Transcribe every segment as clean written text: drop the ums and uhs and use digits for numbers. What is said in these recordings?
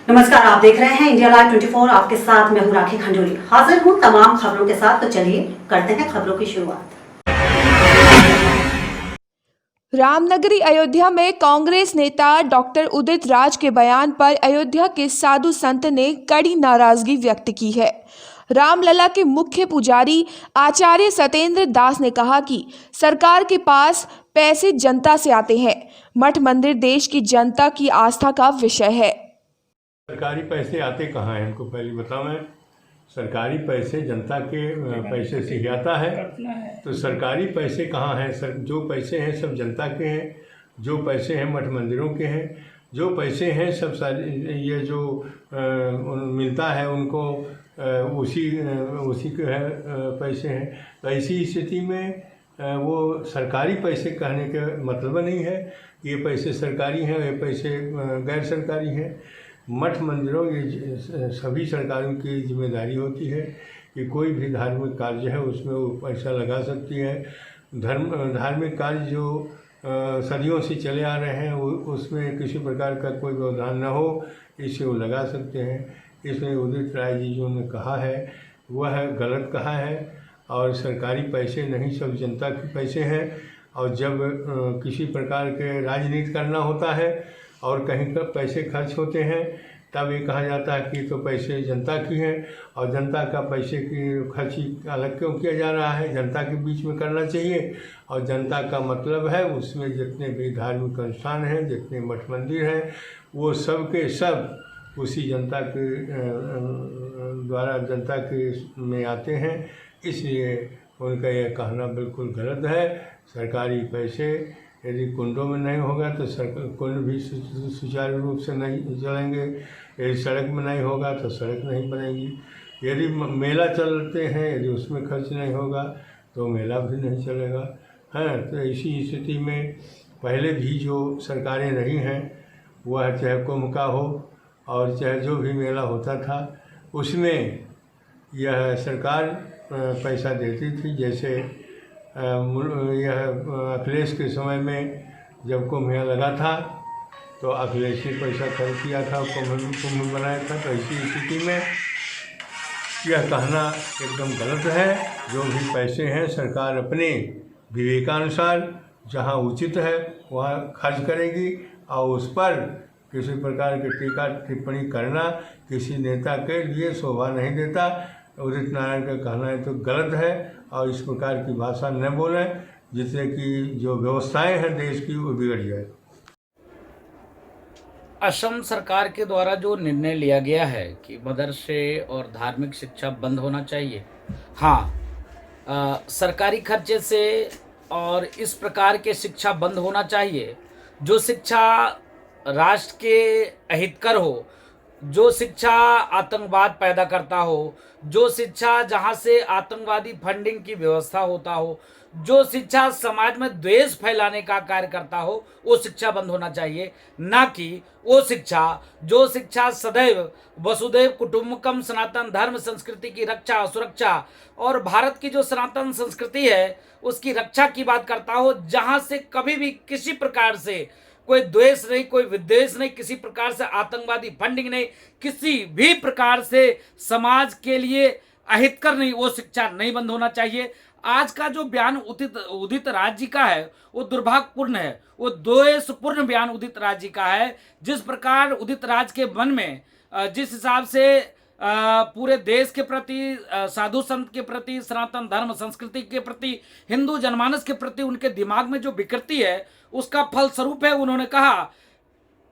नमस्कार, आप देख रहे हैं इंडिया लाइव 24। आपके साथ मैं हूं राखी खंडूरी। हाजिर हूं तमाम खबरों के साथ। तो चलिए करते हैं खबरों की शुरुआत। रामनगरी अयोध्या में कांग्रेस नेता डॉक्टर उदित राज के बयान पर अयोध्या के साधु संत ने कड़ी नाराजगी व्यक्त की है। रामलला के मुख्य पुजारी आचार्य सत्येंद्र दास ने कहा कि सरकार के पास पैसे जनता से आते हैं। मठ मंदिर देश की जनता की आस्था का विषय है। सरकारी पैसे आते कहाँ हैं, इनको पहले बताओ। मैं सरकारी पैसे जनता के पैसे से ही आता है। तो सरकारी पैसे कहाँ हैं? जो पैसे हैं सब जनता के हैं। जो पैसे हैं मठ मंदिरों के हैं। जो पैसे हैं सब ये जो मिलता है उनको उसी के है पैसे हैं। तो ऐसी स्थिति में वो सरकारी पैसे कहने का मतलब नहीं है ये पैसे सरकारी हैं, ये पैसे गैर सरकारी हैं। मठ मंदिरों ये सभी सरकारों की जिम्मेदारी होती है कि कोई भी धार्मिक कार्य है उसमें वो पैसा लगा सकती है। धार्मिक कार्य जो सदियों से चले आ रहे हैं उसमें किसी प्रकार का कोई व्यवधान न हो, इसे वो लगा सकते हैं। इसमें उदित राय जी जो ने कहा है वह गलत कहा है। और सरकारी पैसे नहीं, सब जनता के पैसे हैं। और जब किसी प्रकार के राजनीति करना होता है और कहीं पर पैसे खर्च होते हैं तब ये कहा जाता है कि तो पैसे जनता की हैं और जनता का पैसे की खर्ची अलग क्यों किया जा रहा है, जनता के बीच में करना चाहिए। और जनता का मतलब है उसमें जितने भी धार्मिक अनुष्ठान हैं, जितने मठ मंदिर हैं, वो सब के सब उसी जनता के द्वारा जनता के में आते हैं। इसलिए उनका यह कहना बिल्कुल गलत है। सरकारी पैसे यदि कुंडों में नहीं होगा तो कुंड भी सुचारू रूप से नहीं चलेंगे। यदि सड़क में नहीं होगा तो सड़क नहीं बनेगी। यदि मेला चलते हैं, यदि उसमें खर्च नहीं होगा तो मेला भी नहीं चलेगा। हैं तो ऐसी स्थिति में पहले भी जो सरकारें रही हैं वह चाहे कुंभ का हो और चाहे जो भी मेला होता था उसमें यह सरकार पैसा देती थी। जैसे यह अखिलेश के समय में जब कुंभ मेला लगा था तो अखिलेश ने पैसा खर्च किया था, कुंभ बनाया था। तो ऐसी स्थिति में यह कहना एकदम गलत है। जो भी पैसे हैं सरकार अपने विवेकानुसार जहां उचित है वहां खर्च करेगी और उस पर किसी प्रकार की टीका टिप्पणी करना किसी नेता के लिए शोभा नहीं देता। उदित नारायण का कहना है तो गलत है और इस प्रकार की भाषा न बोलें जिससे कि जो व्यवस्थाएं हैं देश की वो बिगड़ जाए। असम सरकार के द्वारा जो निर्णय लिया गया है कि मदरसे और धार्मिक शिक्षा बंद होना चाहिए, हाँ, सरकारी खर्चे से और इस प्रकार के शिक्षा बंद होना चाहिए। जो शिक्षा राष्ट्र के अहितकर हो, जो शिक्षा आतंकवाद पैदा करता हो, जो शिक्षा जहां से आतंकवादी फंडिंग की व्यवस्था होता हो, जो शिक्षा समाज में द्वेष फैलाने का कार्य करता हो, वो शिक्षा बंद होना चाहिए। ना कि वो शिक्षा जो शिक्षा सदैव वसुदैव कुटुंबकम सनातन धर्म संस्कृति की रक्षा सुरक्षा और भारत की जो सनातन संस्कृति है उसकी रक्षा की बात करता हो, जहां से कभी भी किसी प्रकार से कोई द्वेष नहीं, कोई विद्वेष नहीं, किसी प्रकार से आतंकवादी फंडिंग नहीं, किसी भी प्रकार से समाज के लिए अहितकर नहीं, वो शिक्षा नहीं बंद होना चाहिए। आज का जो बयान उदित राज जी का है वो दुर्भाग्यपूर्ण है, वो द्वेषपूर्ण बयान उदित राज जी का है। जिस प्रकार उदित राज के मन में जिस हिसाब से पूरे देश के प्रति, साधु संत के प्रति, सनातन धर्म संस्कृति के प्रति, हिंदू जनमानस के प्रति उनके दिमाग में जो विकृति है उसका फलस्वरूप है उन्होंने कहा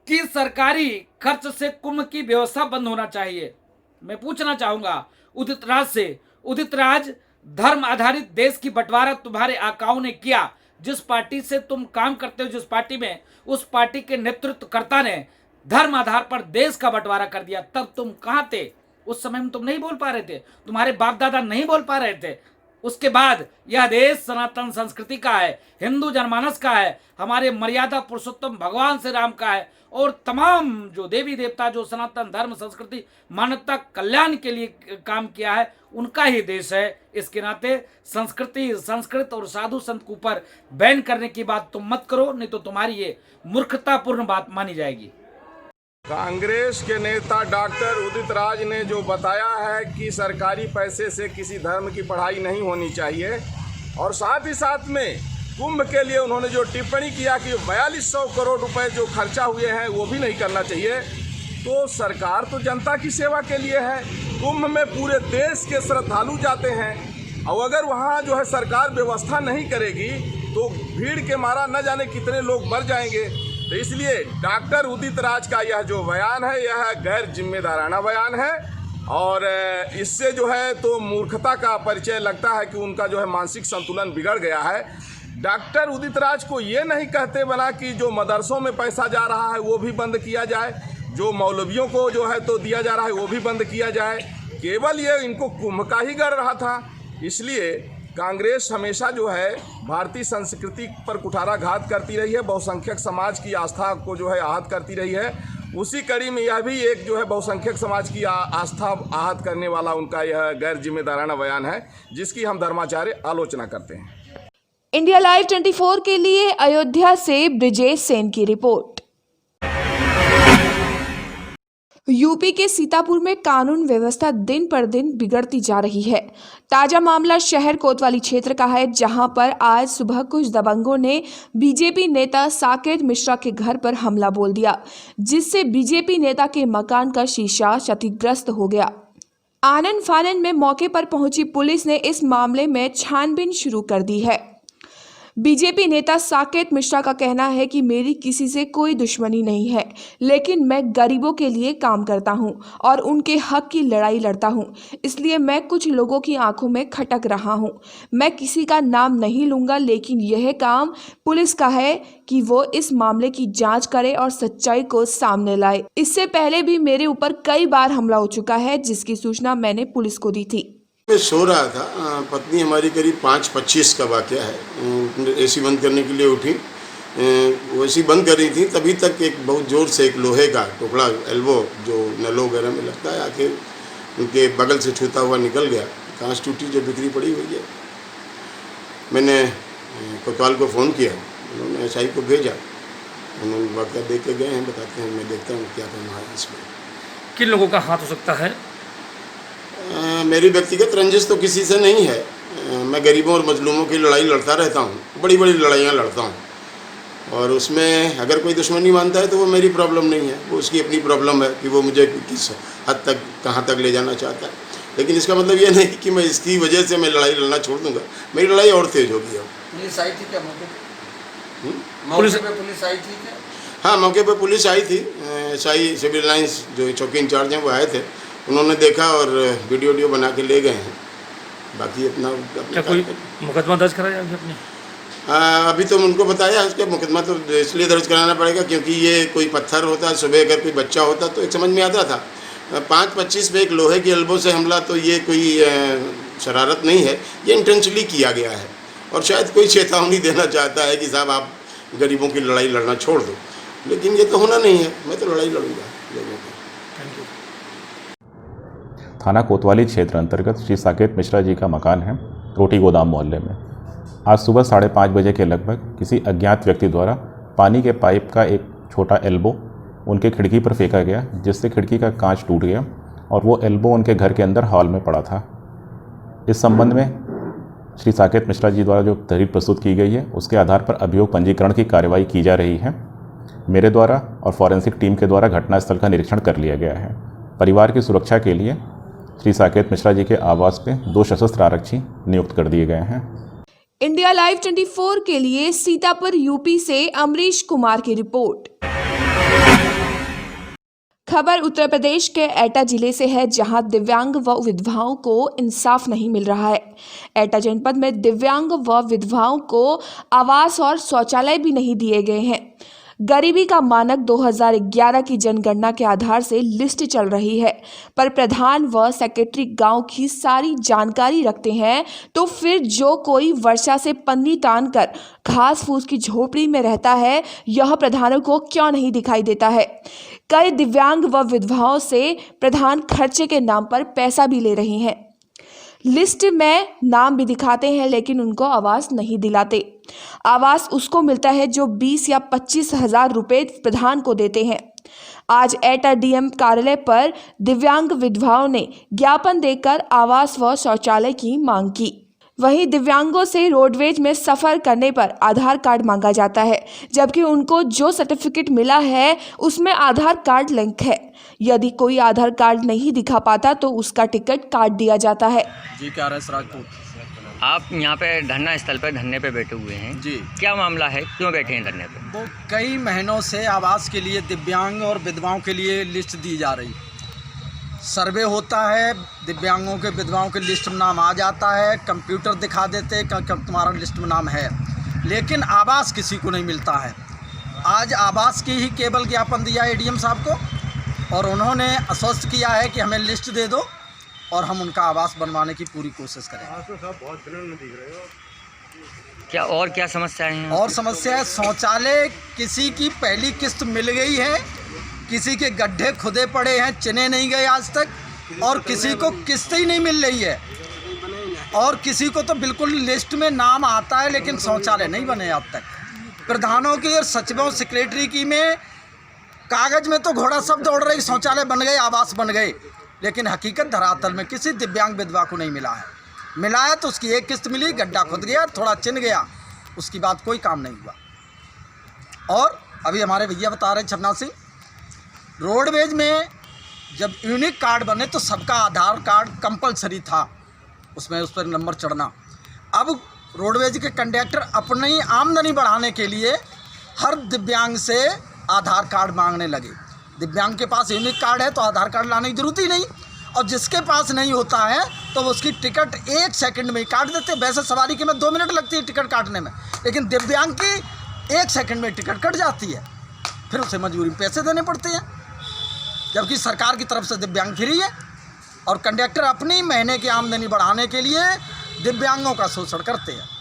कि सरकारी खर्च से कुंभ की व्यवस्था बंद होना चाहिए। मैं पूछना चाहूंगा उदित राज से, उदित राज, धर्म आधारित देश की बंटवारा तुम्हारे आकाओं ने किया। जिस पार्टी से तुम काम करते हो, जिस पार्टी में, उस पार्टी के नेतृत्वकर्ता ने धर्म आधार पर देश का बंटवारा कर दिया। तब तुम कहां थे? उस समय में तुम नहीं बोल पा रहे थे, तुम्हारे बाप दादा नहीं बोल पा रहे थे। उसके बाद यह देश सनातन संस्कृति का है, हिंदू जनमानस का है, हमारे मर्यादा पुरुषोत्तम भगवान श्री राम का है और तमाम जो देवी देवता जो सनातन धर्म संस्कृति मानवता कल्याण के लिए काम किया है उनका ही देश है। इसके नाते संस्कृति संस्कृत और साधु संत के ऊपर बैन करने की बात तुम मत करो, नहीं तो तुम्हारी ये मूर्खतापूर्ण बात मानी जाएगी। कांग्रेस के नेता डॉक्टर उदित राज ने जो बताया है कि सरकारी पैसे से किसी धर्म की पढ़ाई नहीं होनी चाहिए, और साथ ही साथ में कुंभ के लिए उन्होंने जो टिप्पणी किया कि 4200 करोड़ रुपए जो खर्चा हुए हैं वो भी नहीं करना चाहिए, तो सरकार तो जनता की सेवा के लिए है। कुंभ में पूरे देश के श्रद्धालु जाते हैं, और अगर वहाँ जो है सरकार व्यवस्था नहीं करेगी तो भीड़ के मारा न जाने कितने लोग मर जाएंगे। तो इसलिए डॉक्टर उदित राज का यह जो बयान है यह गैर जिम्मेदाराना बयान है, और इससे जो है तो मूर्खता का परिचय लगता है कि उनका जो है मानसिक संतुलन बिगड़ गया है। डॉक्टर उदित राज को ये नहीं कहते बना कि जो मदरसों में पैसा जा रहा है वो भी बंद किया जाए, जो मौलवियों को जो है तो दिया जा रहा है वो भी बंद किया जाए। केवल ये इनको कुंभ का ही गढ़ रहा था। इसलिए कांग्रेस हमेशा जो है भारतीय संस्कृति पर कुठाराघात करती रही है, बहुसंख्यक समाज की आस्था को जो है आहत करती रही है। उसी कड़ी में यह भी एक जो है बहुसंख्यक समाज की आस्था आहत करने वाला उनका यह गैर जिम्मेदाराना बयान है, जिसकी हम धर्माचार्य आलोचना करते हैं। इंडिया लाइव 24 के लिए अयोध्या से ब्रिजेश सेन की रिपोर्ट। यूपी के सीतापुर में कानून व्यवस्था दिन पर दिन बिगड़ती जा रही है। ताजा मामला शहर कोतवाली क्षेत्र का है, जहां पर आज सुबह कुछ दबंगों ने बीजेपी नेता साकेत मिश्रा के घर पर हमला बोल दिया, जिससे बीजेपी नेता के मकान का शीशा क्षतिग्रस्त हो गया। आनन फानन में मौके पर पहुंची पुलिस ने इस मामले में छानबीन शुरू कर दी है। बीजेपी नेता साकेत मिश्रा का कहना है कि मेरी किसी से कोई दुश्मनी नहीं है, लेकिन मैं गरीबों के लिए काम करता हूं और उनके हक की लड़ाई लड़ता हूं, इसलिए मैं कुछ लोगों की आंखों में खटक रहा हूं। मैं किसी का नाम नहीं लूंगा, लेकिन यह काम पुलिस का है कि वो इस मामले की जांच करे और सच्चाई को सामने लाए। इससे पहले भी मेरे ऊपर कई बार हमला हो चुका है, जिसकी सूचना मैंने पुलिस को दी थी। मैं सो रहा था, पत्नी हमारी करीब 5:25 का वाक़या है, एसी बंद करने के लिए उठी, वो एसी बंद कर रही थी, तभी तक एक बहुत ज़ोर से एक लोहे का टुकड़ा एल्बो जो नलों वगैरह में लगता है आके उनके बगल से छूता हुआ निकल गया। कांच टूटी जो बिखरी पड़ी हुई है। मैंने कोतवाल को फ़ोन किया, उन्होंने एसआई को भेजा, उन्होंने वाक़या देख के गए हैं, बताते हैं, मैं देखता हूँ क्या करना है इसमें। किन लोगों का हाथ हो सकता है? मेरी व्यक्तिगत रंजिश तो किसी से नहीं है। मैं गरीबों और मजलूमों की लड़ाई लड़ता रहता हूँ, बड़ी बड़ी लड़ाइयाँ लड़ता हूँ, और उसमें अगर कोई दुश्मनी मानता है तो वो मेरी प्रॉब्लम नहीं है, वो उसकी अपनी प्रॉब्लम है कि वो मुझे किस हद तक कहाँ तक ले जाना चाहता है। लेकिन इसका मतलब ये नहीं कि मैं इसकी वजह से मैं लड़ाई लड़ना छोड़ दूँगा। मेरी लड़ाई और तेज होगी। अब पुलिस आई थी क्या मौके पे? पुलिस आई थी क्या? हाँ, मौके पर पुलिस आई थी। एसआई सिविल लाइन्स जो चौकी इंचार्ज हैं वो आए थे, उन्होंने देखा और वीडियो बना के ले गए हैं। बाकी अपना क्या कोई मुकदमा दर्ज कराया आपने? अभी तो उनको बताया, उसका मुकदमा तो इसलिए दर्ज कराना पड़ेगा क्योंकि ये कोई पत्थर होता, सुबह अगर कोई बच्चा होता तो एक समझ में आता था। 5:25 पे एक लोहे की एल्बो से हमला, तो ये कोई शरारत नहीं है, ये इंटेंशनली किया गया है, और शायद कोई चेतावनी देना चाहता है कि साहब आप गरीबों की लड़ाई लड़ना छोड़ दो, लेकिन ये तो होना नहीं है। मैं तो लड़ाई लड़ूंगा लोगों की। थाना कोतवाली क्षेत्र अंतर्गत श्री साकेत मिश्रा जी का मकान है, रोटी गोदाम मोहल्ले में। आज सुबह 5:30 बजे के लगभग किसी अज्ञात व्यक्ति द्वारा पानी के पाइप का एक छोटा एल्बो उनके खिड़की पर फेंका गया, जिससे खिड़की का कांच टूट गया और वो एल्बो उनके घर के अंदर हॉल में पड़ा था। इस संबंध में श्री साकेत मिश्रा जी द्वारा जो तहरीर प्रस्तुत की गई है, उसके आधार पर अभियोग पंजीकरण की कार्रवाई की जा रही है। मेरे द्वारा और फॉरेंसिक टीम के द्वारा घटनास्थल का निरीक्षण कर लिया गया है। परिवार की सुरक्षा के लिए श्री साकेत मिश्रा जी के आवास पे 2 सशस्त्र आरक्षी नियुक्त कर दिए गए हैं। इंडिया लाइव 24 के लिए सीतापुर यूपी से अमरीश कुमार की रिपोर्ट। खबर उत्तर प्रदेश के एटा जिले से है, जहां दिव्यांग व विधवाओं को इंसाफ नहीं मिल रहा है। एटा जनपद में दिव्यांग व विधवाओं को आवास और शौचालय भी नहीं दिए गए हैं। गरीबी का मानक 2011 की जनगणना के आधार से लिस्ट चल रही है, पर प्रधान व सेक्रेटरी गांव की सारी जानकारी रखते हैं, तो फिर जो कोई वर्षा से पन्नी तान कर घास फूस की झोपड़ी में रहता है, यह प्रधानों को क्यों नहीं दिखाई देता है। कई दिव्यांग व विधवाओं से प्रधान खर्चे के नाम पर पैसा भी ले रही हैं। लिस्ट में नाम भी दिखाते हैं, लेकिन उनको आवास नहीं दिलाते। आवास उसको मिलता है जो 20 या 25 हजार रुपए प्रधान को देते हैं। आज एटा डीएम कार्यालय पर दिव्यांग विधवाओं ने ज्ञापन देकर आवास व शौचालय की मांग की। वहीं दिव्यांगों से रोडवेज में सफर करने पर आधार कार्ड मांगा जाता है, जबकि उनको जो सर्टिफिकेट मिला है उसमें आधार कार्ड लिंक है। यदि कोई आधार कार्ड नहीं दिखा पाता तो उसका टिकट काट दिया जाता है। जी क्या रहा राजपूत, आप यहाँ पे धरना स्थल पर धरने पे बैठे हुए हैं जी, क्या मामला है, क्यों बैठे हैं धरने पे? वो कई महीनों से आवास के लिए दिव्यांग और विधवाओं के लिए लिस्ट दी जा रही। सर्वे होता है, दिव्यांगों के विधवाओं के लिस्ट में नाम आ जाता है, कंप्यूटर दिखा देते हैं कि तुम्हारा लिस्ट में नाम है, लेकिन आवास किसी को नहीं मिलता है। आज आवास की ही केवल ज्ञापन दिया एडीएम साहब को और उन्होंने आश्वस्त किया है कि हमें लिस्ट दे दो और हम उनका आवास बनवाने की पूरी कोशिश करेंगे। क्या समस्याएं हैं? और समस्या है शौचालय, किसी की पहली किस्त मिल गई है, किसी के गड्ढे खुदे पड़े हैं, चिने नहीं गए आज तक, और किसी को किस्त ही नहीं मिल रही है, और किसी को तो बिल्कुल लिस्ट में नाम आता है लेकिन शौचालय नहीं बने आज तक। प्रधानों की और सचिवों सेक्रेटरी की में कागज में तो घोड़ा सब दौड़ रही, शौचालय बन गए, आवास बन गए, लेकिन हकीकत धरातल में किसी दिव्यांग विधवा को नहीं मिला है। मिला है तो उसकी एक किस्त मिली, गड्ढा खुद गया, थोड़ा चिन गया, उसकी बात कोई काम नहीं हुआ। और अभी हमारे भैया बता रहे छन्ना सिंह, रोडवेज में जब यूनिक कार्ड बने तो सबका आधार कार्ड कंपलसरी था, उसमें उस पर नंबर चढ़ना। अब रोडवेज के कंडक्टर अपनी आमदनी बढ़ाने के लिए हर दिव्यांग से आधार कार्ड मांगने लगे। दिव्यांग के पास यूनिक कार्ड है तो आधार कार्ड लाने की जरूरत ही नहीं, और जिसके पास नहीं होता है तो उसकी टिकट 1 सेकंड में काट देते। वैसे सवारी की में 2 मिनट लगती है टिकट काटने में, लेकिन दिव्यांग की 1 सेकंड में टिकट कट जाती है, फिर उसे मजबूरी में पैसे देने पड़ते हैं, जबकि सरकार की तरफ से दिव्यांग फ्री है। और कंडक्टर अपनी महीने की आमदनी बढ़ाने के लिए दिव्यांगों का शोषण करते हैं।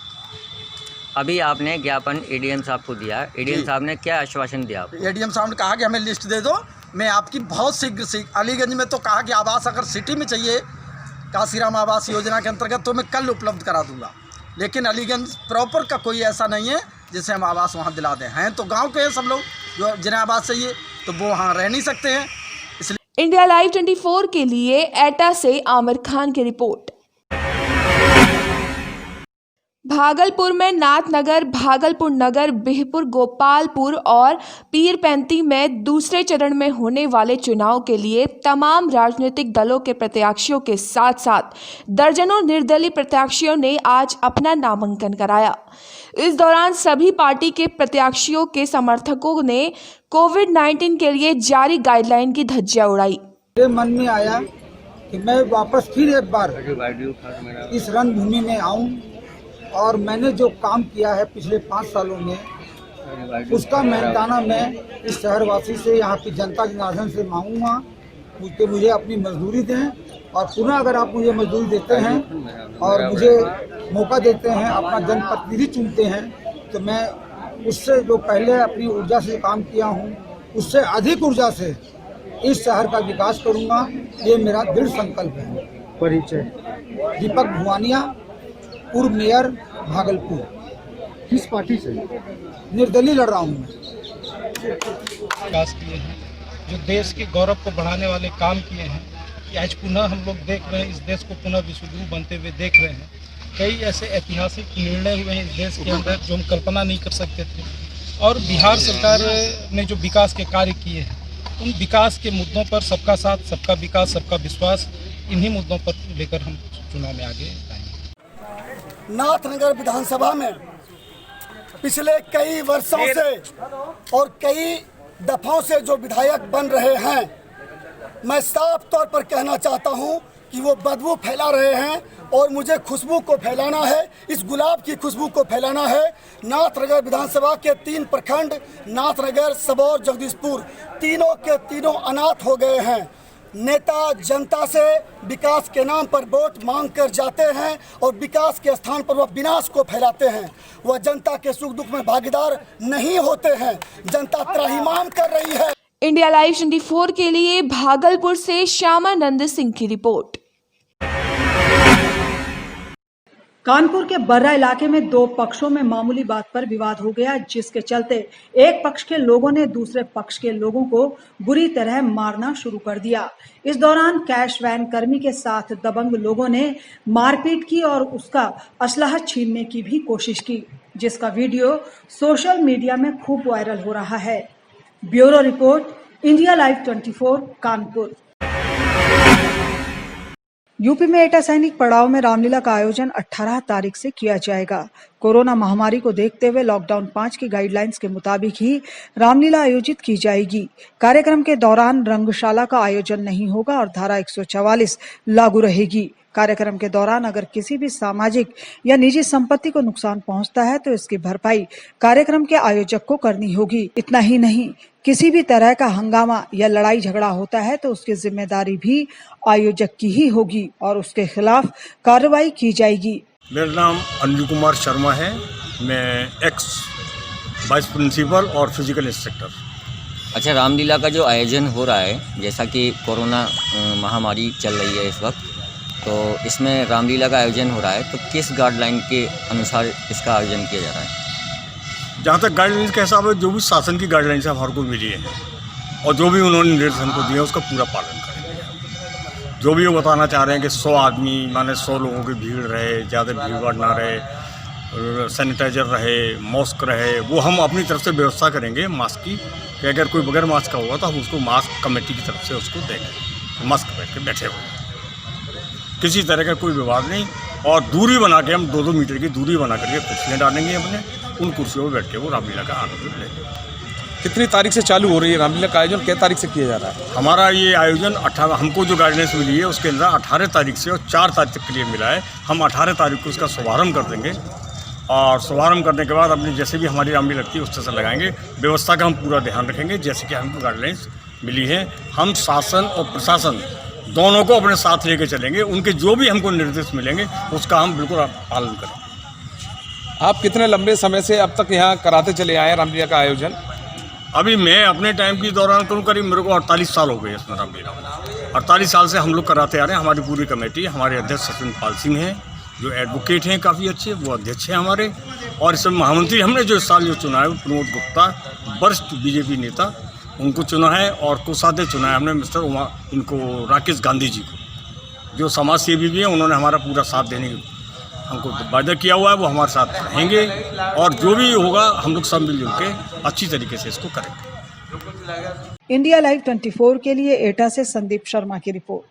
अभी आपने ज्ञापन एडीएम साहब को दिया, एडीएम साहब ने क्या आश्वासन दिया आपको? एडीएम साहब ने कहा कि हमें लिस्ट दे दो, मैं आपकी बहुत शीघ्र से, अलीगंज में तो कहा कि आवास अगर सिटी में चाहिए काशीराम आवास योजना के अंतर्गत तो मैं कल उपलब्ध करा दूंगा, लेकिन अलीगंज प्रॉपर का कोई ऐसा नहीं है जिसे हम आवास वहाँ दिला दें। हैं तो गांव के हैं सब लोग, जो जिन्हें आवास चाहिए तो वो वहाँ रह नहीं सकते हैं। इसलिए इंडिया लाइव 24 के लिए एटा से आमिर खान की रिपोर्ट। भागलपुर में नाथनगर, भागलपुर नगर, बिहपुर, गोपालपुर और पीरपैंती में दूसरे चरण में होने वाले चुनाव के लिए तमाम राजनीतिक दलों के प्रत्याशियों के साथ साथ दर्जनों निर्दलीय प्रत्याशियों ने आज अपना नामांकन कराया। इस दौरान सभी पार्टी के प्रत्याशियों के समर्थकों ने कोविड-19 के लिए जारी गाइडलाइन की धज्जियां उड़ाई। मेरे मन में आया कि मैं वापस फिर एक बार इस रणभूमि में आऊं और मैंने जो काम किया है पिछले 5 सालों में उसका मेहनताना मैं इस शहरवासी से, यहाँ की जनता जनार्दन से मांगूंगा कि मुझे अपनी मजदूरी दें, और पुनः अगर आप मुझे मजदूरी देते हैं और मुझे मौका देते हैं, अपना जनप्रतिनिधि चुनते हैं, तो मैं उससे जो पहले अपनी ऊर्जा से काम किया हूँ उससे अधिक ऊर्जा से इस शहर का विकास करूँगा। ये मेरा दृढ़ संकल्प है। परिचय दीपक भुवानिया, पूर्व मेयर भागलपुर। किस पार्टी से? निर्दलीय लड़ रहा हूँ मैं। विकास किए हैं, जो देश के गौरव को बढ़ाने वाले काम किए हैं, कि आज पुनः हम लोग देख रहे हैं, इस देश को पुनः विश्वगुरु बनते हुए देख रहे हैं। कई ऐसे ऐतिहासिक निर्णय हुए हैं इस देश के अंदर जो हम कल्पना नहीं कर सकते थे, और बिहार सरकार ने जो विकास के कार्य किए हैं, उन विकास के मुद्दों पर सबका साथ, सबका विकास, सबका विश्वास, इन्हीं मुद्दों पर लेकर हम चुनाव में आगे आएंगे। नाथनगर विधानसभा में पिछले कई वर्षों से और कई दफाओं से जो विधायक बन रहे हैं, मैं साफ तौर पर कहना चाहता हूं कि वो बदबू फैला रहे हैं और मुझे खुशबू को फैलाना है, इस गुलाब की खुशबू को फैलाना है। नाथनगर विधानसभा के 3 प्रखंड नाथनगर, सबौर, जगदीशपुर तीनों के तीनों अनाथ हो गए हैं। नेता जनता से विकास के नाम पर वोट मांग कर जाते हैं और विकास के स्थान पर वह विनाश को फैलाते हैं। वह जनता के सुख दुख में भागीदार नहीं होते हैं। जनता त्राहिमाम कर रही है। इंडिया लाइव 24 के लिए भागलपुर से श्यामानंद सिंह की रिपोर्ट। कानपुर के बर्रा इलाके में 2 पक्षों में मामूली बात पर विवाद हो गया, जिसके चलते एक पक्ष के लोगों ने दूसरे पक्ष के लोगों को बुरी तरह मारना शुरू कर दिया। इस दौरान कैश वैन कर्मी के साथ दबंग लोगों ने मारपीट की और उसका असलहा छीनने की भी कोशिश की, जिसका वीडियो सोशल मीडिया में खूब वायरल हो रहा है। Bureau report, India live 24, Kanpur. UP में एटा सैनिक पड़ाव में रामलीला का आयोजन 18 तारीख से किया जाएगा। कोरोना महामारी को देखते हुए लॉकडाउन 5 की गाइडलाइंस के मुताबिक ही रामलीला आयोजित की जाएगी। कार्यक्रम के दौरान रंगशाला का आयोजन नहीं होगा और धारा 144 लागू रहेगी। कार्यक्रम के दौरान अगर किसी भी सामाजिक या निजी संपत्ति को नुकसान पहुंचता है तो इसकी भरपाई कार्यक्रम के आयोजक को करनी होगी। इतना ही नहीं, किसी भी तरह का हंगामा या लड़ाई झगड़ा होता है तो उसकी जिम्मेदारी भी आयोजक की ही होगी और उसके खिलाफ कार्रवाई की जाएगी। मेरा नाम अंजू कुमार शर्मा है। मैं एक्स वाइस प्रिंसिपल और फिजिकल इंस्ट्रक्टर। अच्छा, रामलीला का जो आयोजन हो रहा है, जैसा कि कोरोना महामारी चल रही है इस वक्त, तो इसमें रामलीला का आयोजन हो रहा है, तो किस गाइडलाइन के अनुसार इसका आयोजन किया जा रहा है? जहाँ तक गाइडलाइंस के हिसाब से जो भी शासन की गाइडलाइंस हमारे को मिली है और जो भी उन्होंने निर्देश हमको दिए उसका पूरा पालन करेंगे। जो भी वो बताना चाह रहे हैं कि 100 आदमी माने 100 लोगों की भीड़ रहे, ज़्यादा भीड़ भाड़ ना रहे, सैनिटाइजर रहे, मास्क रहे, वो हम अपनी तरफ से व्यवस्था करेंगे मास्क की, कि अगर कोई बगैर मास्क का होगा तो हम उसको मास्क कमेटी की तरफ से उसको देंगे। मास्क पहन के बैठे हुए, किसी तरह का कोई विवाद नहीं, और दूरी बना के हम 2-2 मीटर की दूरी बना करके कुर्सियाँ डालेंगे अपने, उन कुर्सियों पर बैठ के वो रामलीला का आनंद लेंगे। कितनी तारीख से चालू हो रही है रामलीला का आयोजन? क्या तारीख से किया जा रहा है? हमारा ये आयोजन 18, हमको जो गाइडेंस मिली है उसके अंदर 18 तारीख से और 4 तारीख तक के लिए मिला है। हम 18 तारीख को उसका शुभारम्भ कर देंगे और शुभारम्भ करने के बाद अपनी जैसे भी हमारी रामलीला लगती है उस तरह से लगाएंगे। व्यवस्था का हम पूरा ध्यान रखेंगे जैसे कि हमको गाइडलाइंस मिली है। हम शासन और प्रशासन दोनों को अपने साथ लेके चलेंगे। उनके जो भी हमको निर्देश मिलेंगे उसका हम बिल्कुल पालन करेंगे। आप कितने लंबे समय से अब तक यहाँ कराते चले आए रामलीला का आयोजन? अभी मैं अपने टाइम के दौरान करूँ, करीब मेरे को 48 साल हो गए इसमें रामलीला। 48 साल से हम लोग कराते आ रहे हैं। हमारी पूरी कमेटी, हमारे अध्यक्ष सचिन पाल सिंह हैं जो एडवोकेट हैं काफ़ी अच्छे, वो अध्यक्ष हैं हमारे। और इसमें महामंत्री हमने जो इस साल जो चुना है वो प्रमोद गुप्ता, वरिष्ठ बीजेपी नेता, उनको चुना है। और कोषाध्यक्ष चुना है हमने मिस्टर इनको राकेश गांधी जी को, जो समाज सेवी भी हैं। उन्होंने हमारा पूरा साथ देने की हमको वादा किया हुआ है, वो हमारे साथ रहेंगे और जो भी होगा हम लोग सब मिलजुल के अच्छी तरीके से इसको करेंगे। इंडिया लाइव 24 के लिए एटा से संदीप शर्मा की रिपोर्ट।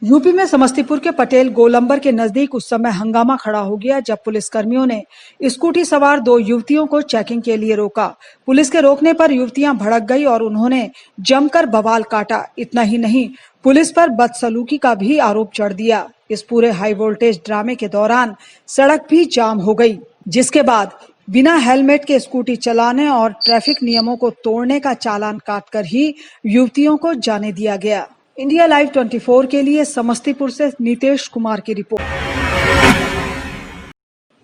यूपी में समस्तीपुर के पटेल गोलंबर के नजदीक उस समय हंगामा खड़ा हो गया जब पुलिसकर्मियों ने स्कूटी सवार 2 युवतियों को चेकिंग के लिए रोका। पुलिस के रोकने पर युवतियां भड़क गई और उन्होंने जमकर बवाल काटा। इतना ही नहीं, पुलिस पर बदसलूकी का भी आरोप चढ़ दिया। इस पूरे हाई वोल्टेज ड्रामे के दौरान सड़क भी जाम हो गई, जिसके बाद बिना हेलमेट के स्कूटी चलाने और ट्रैफिक नियमों को तोड़ने का चालान काटकर ही युवतियों को जाने दिया गया। इंडिया लाइव 24 के लिए समस्तीपुर से नीतेश कुमार की रिपोर्ट।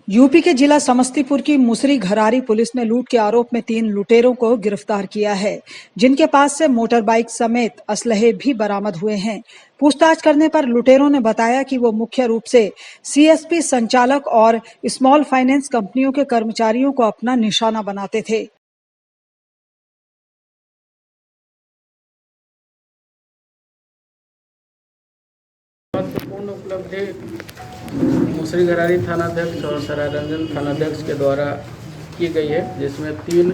यूपी के जिला समस्तीपुर की मुसरी घरारी पुलिस ने लूट के आरोप में 3 लुटेरों को गिरफ्तार किया है, जिनके पास से मोटर बाइक समेत असलहे भी बरामद हुए हैं। पूछताछ करने पर लुटेरों ने बताया कि वो मुख्य रूप से सीएसपी संचालक और स्मॉल फाइनेंस कंपनियों के कर्मचारियों को अपना निशाना बनाते थे। महत्वपूर्ण उपलब्धि मुसरी घरारी थानाध्यक्ष और सरायरंजन थानाध्यक्ष के द्वारा की गई है, जिसमें 3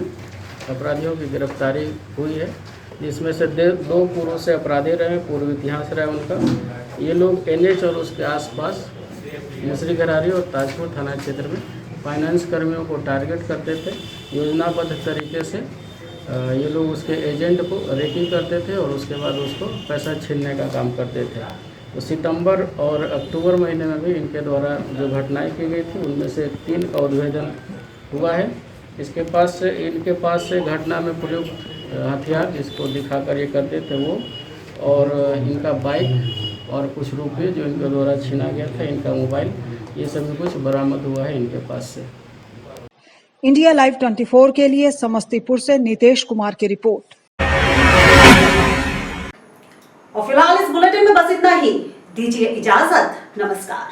अपराधियों की गिरफ्तारी हुई है, जिसमें से 2 पूर्व से अपराधी रहे, पूर्व इतिहास रहा उनका। ये लोग एनएच और उसके आसपास मुसरी घरारी और ताजपुर थाना क्षेत्र में फाइनेंस कर्मियों को टारगेट करते थे। योजनाबद्ध तरीके से ये लोग उसके एजेंट को रेकी करते थे और उसके बाद उसको पैसा छीनने का काम करते थे। तो सितंबर और अक्टूबर महीने में भी इनके द्वारा जो घटनाएं की गई थी उनमें से 3 का उद्भेदन हुआ है। इनके पास से घटना में प्रयुक्त हथियार जिसको दिखाकर ये करते थे वो, और इनका बाइक और कुछ रुपये जो इनके द्वारा छीना गया था, इनका मोबाइल, ये सभी कुछ बरामद हुआ है इनके पास से। इंडिया लाइव 24 के लिए समस्तीपुर से नितेश कुमार की रिपोर्ट। और फिलहाल इस बुलेटिन में बस इतना ही। दीजिए इजाजत। नमस्कार।